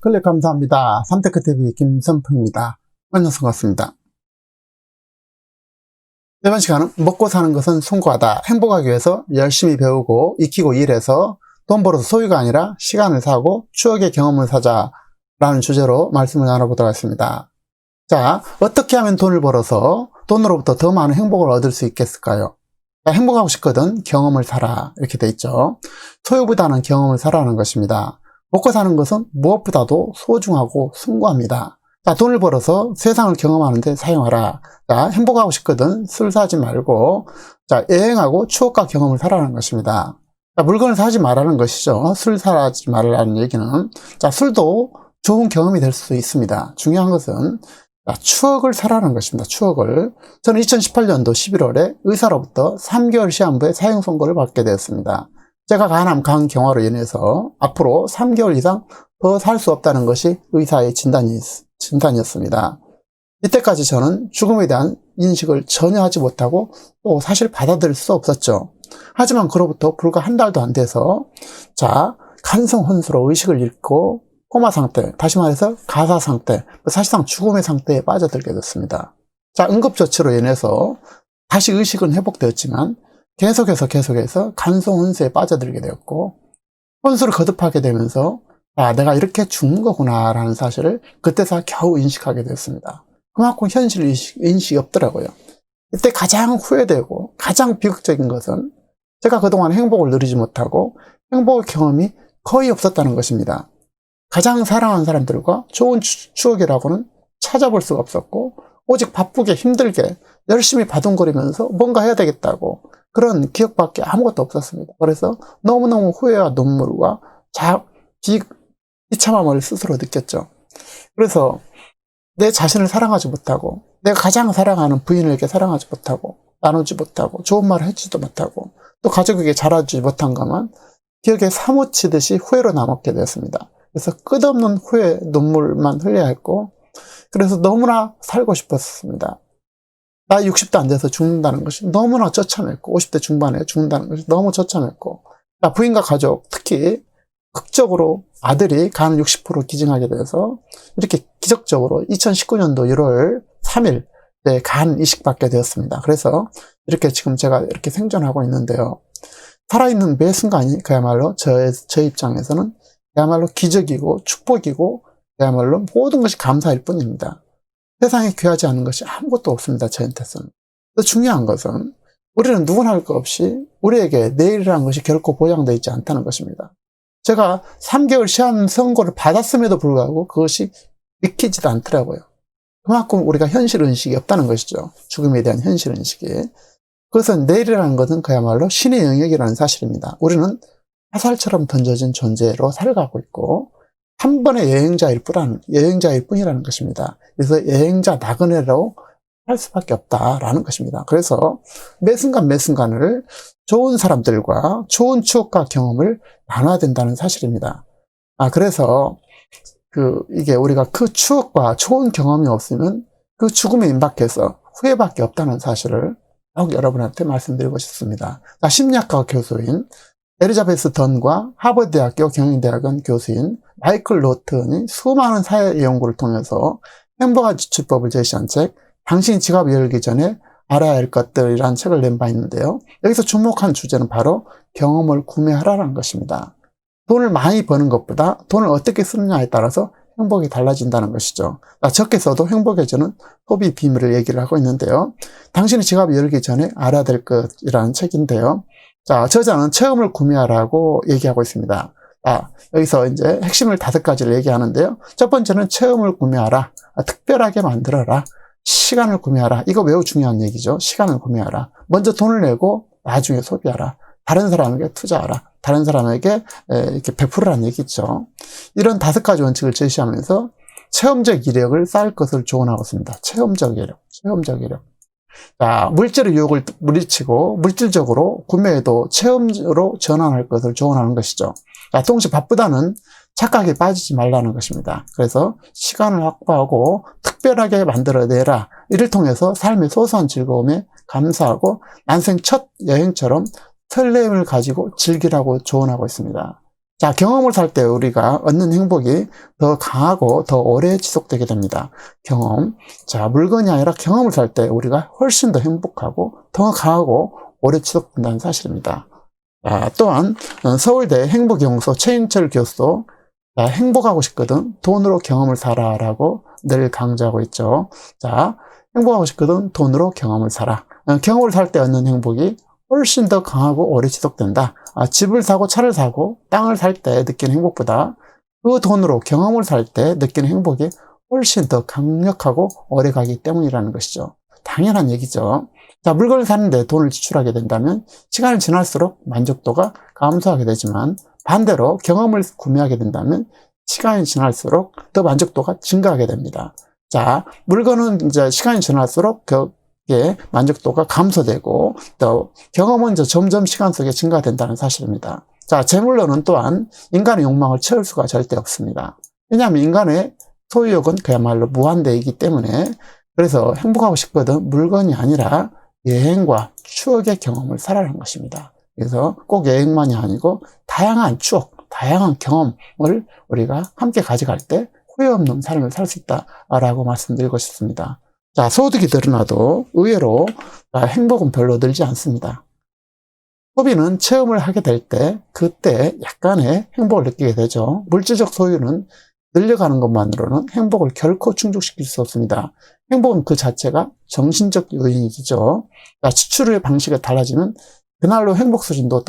클릭 감사합니다. 삼테크TV 김선풍입니다. 만나서 반갑습니다. 이번 시간은 먹고 사는 것은 숭고하다. 행복하기 위해서 열심히 배우고 익히고 일해서 돈 벌어서 소유가 아니라 시간을 사고 추억의 경험을 사자라는 주제로 말씀을 나눠보도록 하겠습니다. 자, 어떻게 하면 돈을 벌어서 돈으로부터 더 많은 행복을 얻을 수 있겠을까요? 자, 행복하고 싶거든 경험을 사라 이렇게 돼 있죠. 소유보다는 경험을 사라는 것입니다. 먹고 사는 것은 무엇보다도 소중하고 숭고합니다. 자, 돈을 벌어서 세상을 경험하는데 사용하라. 자, 행복하고 싶거든 술 사지 말고, 자, 여행하고 추억과 경험을 사라는 것입니다. 자, 물건을 사지 말라는 것이죠. 술 사지 말라는 얘기는. 자, 술도 좋은 경험이 될 수 있습니다. 중요한 것은, 자, 추억을 사라는 것입니다. 추억을. 저는 2018년도 11월에 의사로부터 3개월 시한부에 사형 선고를 받게 되었습니다. 제가 간암, 간경화로 인해서 앞으로 3개월 이상 더 살 수 없다는 것이 의사의 진단이었습니다. 이때까지 저는 죽음에 대한 인식을 전혀 하지 못하고 또 사실 받아들일 수 없었죠. 하지만 그로부터 불과 한 달도 안 돼서, 자, 간성혼수로 의식을 잃고 코마 상태, 다시 말해서 가사 상태, 사실상 죽음의 상태에 빠져들게 됐습니다. 자, 응급조치로 인해서 다시 의식은 회복되었지만 계속해서 간성혼수에 빠져들게 되었고, 혼수를 거듭하게 되면서 아, 내가 이렇게 죽는 거구나 라는 사실을 그때서 겨우 인식하게 되었습니다. 그만큼 현실 인식이 없더라고요. 이때 가장 후회되고 가장 비극적인 것은 제가 그동안 행복을 누리지 못하고 행복의 경험이 거의 없었다는 것입니다. 가장 사랑하는 사람들과 좋은 추억이라고는 찾아볼 수가 없었고, 오직 바쁘게 힘들게 열심히 바둥거리면서 뭔가 해야 되겠다고 그런 기억밖에 아무것도 없었습니다. 그래서 너무너무 후회와 눈물과 비참함을 스스로 느꼈죠. 그래서 내 자신을 사랑하지 못하고, 내가 가장 사랑하는 부인에게 사랑하지 못하고, 나누지 못하고, 좋은 말을 해주지도 못하고, 또 가족에게 잘하지 못한 것만 기억에 사무치듯이 후회로 남게 되었습니다. 그래서 끝없는 후회, 눈물만 흘려야 했고, 그래서 너무나 살고 싶었습니다. 나이 60도 안 돼서 죽는다는 것이 너무나 처참했고, 50대 중반에 죽는다는 것이 너무 처참했고, 부인과 가족, 특히 극적으로 아들이 간 60% 기증하게 돼서 이렇게 기적적으로 2019년도 1월 3일 간 이식받게 되었습니다. 그래서 이렇게 지금 제가 이렇게 생존하고 있는데요. 살아있는 매 순간이 그야말로 저 입장에서는 그야말로 기적이고 축복이고 그야말로 모든 것이 감사일 뿐입니다. 세상에 귀하지 않은 것이 아무것도 없습니다. 저한테서는. 또 중요한 것은 우리는 누구나 할 것 없이 우리에게 내일이라는 것이 결코 보장되어 있지 않다는 것입니다. 제가 3개월 시한 선고를 받았음에도 불구하고 그것이 믿기지도 않더라고요. 그만큼 우리가 현실의식이 없다는 것이죠. 죽음에 대한 현실의식이. 그것은 내일이라는 것은 그야말로 신의 영역이라는 사실입니다. 우리는 화살처럼 던져진 존재로 살아가고 있고 한 번의 여행자일 뿐이라는 것입니다. 그래서 여행자 나그네로 할 수밖에 없다라는 것입니다. 그래서 매 순간을 좋은 사람들과 좋은 추억과 경험을 나눠야 된다는 사실입니다. 그래서 이게 우리가 그 추억과 좋은 경험이 없으면 그 죽음에 임박해서 후회밖에 없다는 사실을 꼭 여러분한테 말씀드리고 싶습니다. 심리학과 교수인 엘리자베스 던과 하버드대학교 경영대학원 교수인 마이클 로튼이 수많은 사회 연구를 통해서 행복한 지출법을 제시한 책, 당신이 지갑을 열기 전에 알아야 할 것들이라는 책을 낸 바 있는데요. 여기서 주목한 주제는 바로 경험을 구매하라는 것입니다. 돈을 많이 버는 것보다 돈을 어떻게 쓰느냐에 따라서 행복이 달라진다는 것이죠. 적게 써도 행복해지는 소비 비밀을 얘기를 하고 있는데요. 당신이 지갑을 열기 전에 알아야 될 것이라는 책인데요. 저자는 체험을 구매하라고 얘기하고 있습니다. 여기서 이제 핵심을 5가지를 얘기하는데요. 첫 번째는 체험을 구매하라. 특별하게 만들어라. 시간을 구매하라. 이거 매우 중요한 얘기죠. 시간을 구매하라. 먼저 돈을 내고 나중에 소비하라. 다른 사람에게 투자하라. 다른 사람에게 이렇게 베풀으라는 얘기죠. 이런 5가지 원칙을 제시하면서 체험적 이력을 쌓을 것을 조언하고 있습니다. 체험적 이력. 물질의 유혹을 물리치고 물질적으로 구매해도 체험으로 전환할 것을 조언하는 것이죠. 동시에 바쁘다는 착각에 빠지지 말라는 것입니다. 그래서 시간을 확보하고 특별하게 만들어내라. 이를 통해서 삶의 소소한 즐거움에 감사하고 난생 첫 여행처럼 설렘을 가지고 즐기라고 조언하고 있습니다. 자, 경험을 살 때 우리가 얻는 행복이 더 강하고 더 오래 지속되게 됩니다. 경험. 자, 물건이 아니라 경험을 살 때 우리가 훨씬 더 행복하고 더 강하고 오래 지속된다는 사실입니다. 자, 또한 서울대 행복연구소 최인철 교수도 자, 행복하고 싶거든 돈으로 경험을 사라 라고 늘 강조하고 있죠. 자, 행복하고 싶거든 돈으로 경험을 사라. 경험을 살 때 얻는 행복이 훨씬 더 강하고 오래 지속된다. 집을 사고 차를 사고 땅을 살 때 느끼는 행복보다 그 돈으로 경험을 살 때 느끼는 행복이 훨씬 더 강력하고 오래 가기 때문이라는 것이죠. 당연한 얘기죠. 자, 물건을 사는데 돈을 지출하게 된다면 시간이 지날수록 만족도가 감소하게 되지만 반대로 경험을 구매하게 된다면 시간이 지날수록 더 만족도가 증가하게 됩니다. 자, 물건은 이제 시간이 지날수록 만족도가 감소되고 또 경험은 점점 시간 속에 증가된다는 사실입니다. 자, 재물로는 또한 인간의 욕망을 채울 수가 절대 없습니다. 왜냐하면 인간의 소유욕은 그야말로 무한대이기 때문에 그래서 행복하고 싶거든 물건이 아니라 여행과 추억의 경험을 살아라는 것입니다. 그래서 꼭 여행만이 아니고 다양한 추억, 다양한 경험을 우리가 함께 가져갈 때 후회 없는 삶을 살 수 있다라고 말씀드리고 싶습니다. 자, 소득이 늘어나도 의외로 행복은 별로 늘지 않습니다. 소비는 체험을 하게 될 때 그때 약간의 행복을 느끼게 되죠. 물질적 소유는 늘려가는 것만으로는 행복을 결코 충족시킬 수 없습니다. 행복은 그 자체가 정신적 요인이죠. 지출의 방식이 달라지면 그날로 행복 수준도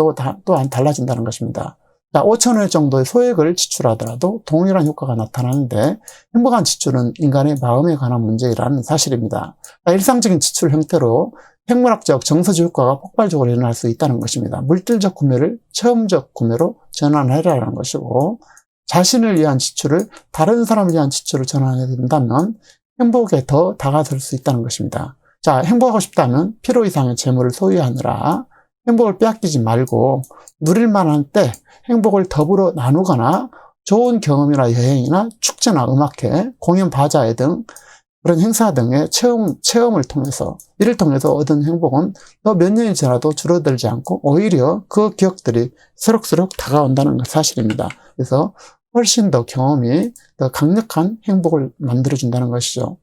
또한 달라진다는 것입니다. 자, 5,000원 정도의 소액을 지출하더라도 동일한 효과가 나타나는데 행복한 지출은 인간의 마음에 관한 문제라는 사실입니다. 일상적인 지출 형태로 생물학적, 정서적 효과가 폭발적으로 일어날 수 있다는 것입니다. 물질적 구매를 체험적 구매로 전환하라는 것이고 자신을 위한 지출을 다른 사람을 위한 지출을 전환하게 된다면 행복에 더 다가설 수 있다는 것입니다. 자, 행복하고 싶다면 필요 이상의 재물을 소유하느라 행복을 빼앗기지 말고 누릴 만한 때 행복을 더불어 나누거나 좋은 경험이나 여행이나 축제나 음악회, 공연 바자회 등 그런 행사 등의 체험을 통해서 이를 통해서 얻은 행복은 더 몇 년이 지나도 줄어들지 않고 오히려 그 기억들이 새록새록 다가온다는 사실입니다. 그래서 훨씬 더 경험이 더 강력한 행복을 만들어준다는 것이죠.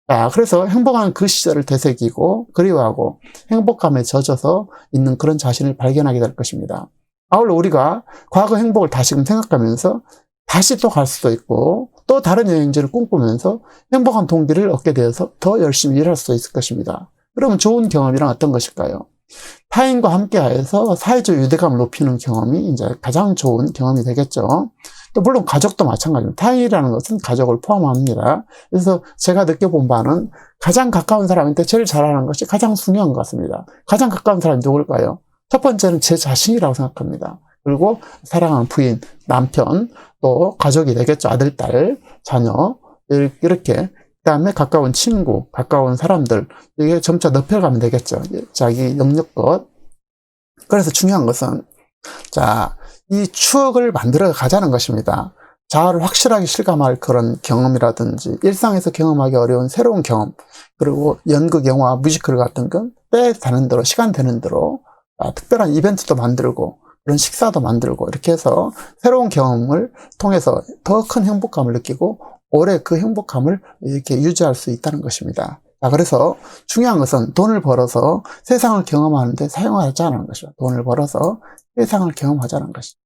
자, 그래서 행복한 그 시절을 되새기고 그리워하고 행복감에 젖어서 있는 그런 자신을 발견하게 될 것입니다. 아울러 우리가 과거 행복을 다시금 생각하면서 다시 또 갈 수도 있고 또 다른 여행지를 꿈꾸면서 행복한 동기를 얻게 되어서 더 열심히 일할 수 있을 것입니다. 그러면 좋은 경험이란 어떤 것일까요? 타인과 함께하여서 사회적 유대감을 높이는 경험이 이제 가장 좋은 경험이 되겠죠. 또 물론 가족도 마찬가지입니다. 타인이라는 것은 가족을 포함합니다. 그래서 제가 느껴본 바는 가장 가까운 사람한테 제일 잘하는 것이 가장 중요한 것 같습니다. 가장 가까운 사람이 누굴까요? 첫 번째는 제 자신이라고 생각합니다. 그리고 사랑하는 부인, 남편, 또 가족이 되겠죠. 아들, 딸, 자녀 이렇게 그 다음에 가까운 친구, 가까운 사람들 이게 점차 넓혀가면 되겠죠. 자기 영역껏. 그래서 중요한 것은 자, 이 추억을 만들어 가자는 것입니다. 자아를 확실하게 실감할 그런 경험이라든지 일상에서 경험하기 어려운 새로운 경험 그리고 연극, 영화, 뮤지컬 같은 건 때 되는 대로 시간 되는 대로 특별한 이벤트도 만들고 그런 식사도 만들고 이렇게 해서 새로운 경험을 통해서 더 큰 행복감을 느끼고 오래 그 행복감을 이렇게 유지할 수 있다는 것입니다. 그래서 중요한 것은 돈을 벌어서 세상을 경험하는데 사용하자는 것이죠. 돈을 벌어서 세상을 경험하자는 것이죠.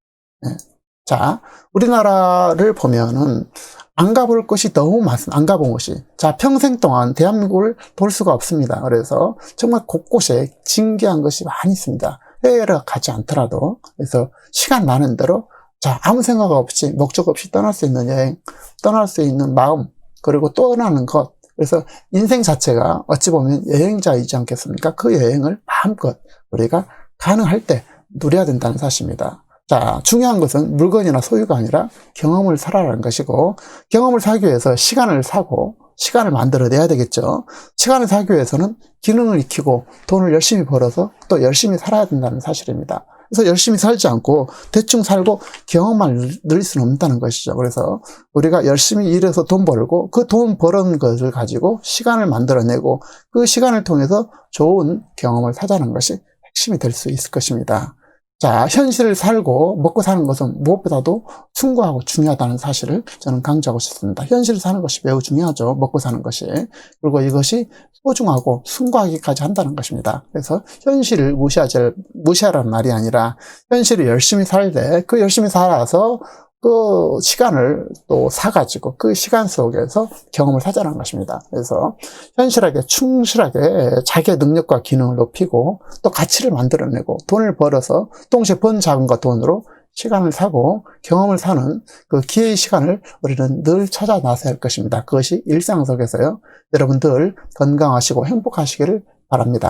네. 자, 우리나라를 보면은 안 가볼 곳이 너무 많습니다. 안 가본 곳이. 자, 평생 동안 대한민국을 볼 수가 없습니다. 그래서 정말 곳곳에 진귀한 것이 많이 있습니다. 해외를 가지 않더라도. 그래서 시간 나는 대로 자, 아무 생각 없이 목적 없이 떠날 수 있는 여행, 떠날 수 있는 마음, 그리고 떠나는 것. 그래서 인생 자체가 어찌 보면 여행자이지 않겠습니까? 그 여행을 마음껏 우리가 가능할 때 누려야 된다는 사실입니다. 자, 중요한 것은 물건이나 소유가 아니라 경험을 사라는 것이고 경험을 사기 위해서 시간을 사고 시간을 만들어내야 되겠죠. 시간을 사기 위해서는 기능을 익히고 돈을 열심히 벌어서 또 열심히 살아야 된다는 사실입니다. 그래서 열심히 살지 않고 대충 살고 경험만 늘릴 수는 없다는 것이죠. 그래서 우리가 열심히 일해서 돈 벌고 그 돈 버는 것을 가지고 시간을 만들어내고 그 시간을 통해서 좋은 경험을 사자는 것이 핵심이 될 수 있을 것입니다. 자, 현실을 살고 먹고 사는 것은 무엇보다도 숭고하고 중요하다는 사실을 저는 강조하고 싶습니다. 현실을 사는 것이 매우 중요하죠. 먹고 사는 것이. 그리고 이것이 소중하고 숭고하기까지 한다는 것입니다. 그래서 현실을 무시하라는 말이 아니라 현실을 열심히 살되 그 열심히 살아서 그 시간을 또 사가지고 그 시간 속에서 경험을 사자는 것입니다. 그래서 현실하게 충실하게 자기의 능력과 기능을 높이고 또 가치를 만들어내고 돈을 벌어서 동시에 번 자금과 돈으로 시간을 사고 경험을 사는 그 기회의 시간을 우리는 늘 찾아 나서야 할 것입니다. 그것이 일상 속에서요. 여러분들 건강하시고 행복하시기를 바랍니다.